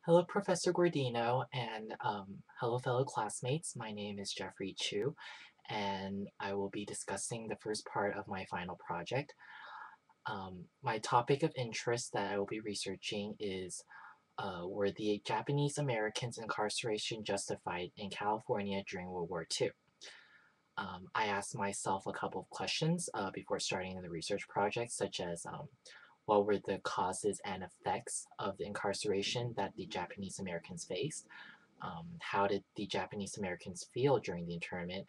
Hello, Professor Guardino, and hello, fellow classmates. My name is Jeffrey Chu, and I will be discussing the first part of my final project. My topic of interest that I will be researching is were the Japanese Americans' incarceration justified in California during World War II? I asked myself a couple of questions before starting the research project, such as what were the causes and effects of the incarceration that the Japanese Americans faced? How did the Japanese Americans feel during the internment?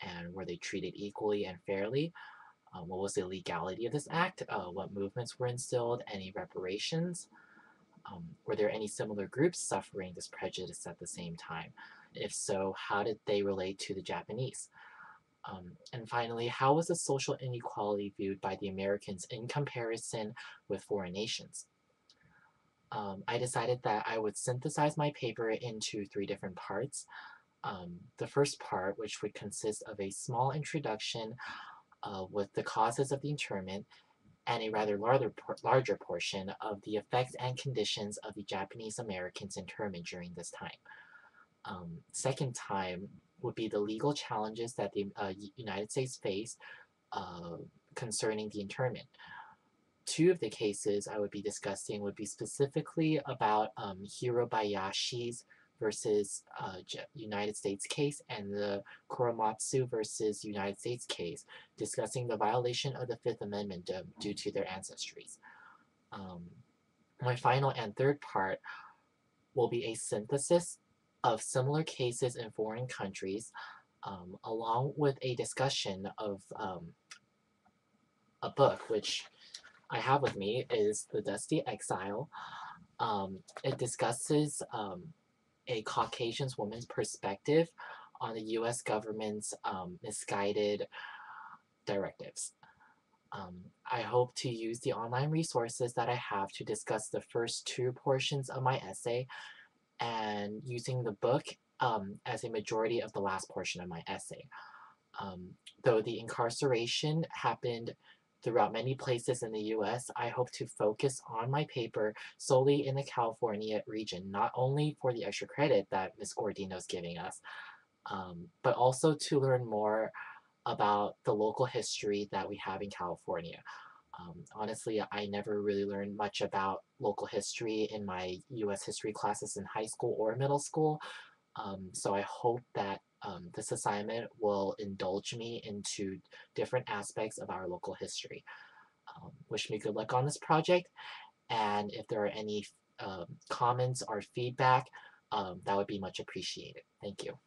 And were they treated equally and fairly? What was the legality of this act? What movements were instilled? Any reparations? Were there any similar groups suffering this prejudice at the same time? If so, how did they relate to the Japanese? And finally, how was the social inequality viewed by the Americans in comparison with foreign nations? I decided that I would synthesize my paper into three different parts. The first part, which would consist of a small introduction with the causes of the internment, and a rather larger portion of the effects and conditions of the Japanese Americans' internment during this time. Second time would be the legal challenges that the United States faced uh, concerning the internment. Two of the cases I would be discussing would be specifically about Hirobayashi's versus United States case and the Korematsu versus United States case, discussing the violation of the Fifth Amendment due to their ancestries. Um, my final and third part will be a synthesis of similar cases in foreign countries, along with a discussion of a book which I have with me is The Dusty Exile. It discusses a Caucasian woman's perspective on the US government's misguided directives. I hope to use the online resources that I have to discuss the first two portions of my essay and using the book as a majority of the last portion of my essay. Though the incarceration happened throughout many places in the US, I hope to focus on my paper solely in the California region, not only for the extra credit that Ms. Gordino is giving us, but also to learn more about the local history that we have in California. Honestly, I never really learned much about local history in my US history classes in high school or middle school. So I hope that this assignment will indulge me into different aspects of our local history. Wish me good luck on this project, and if there are any comments or feedback, that would be much appreciated. Thank you.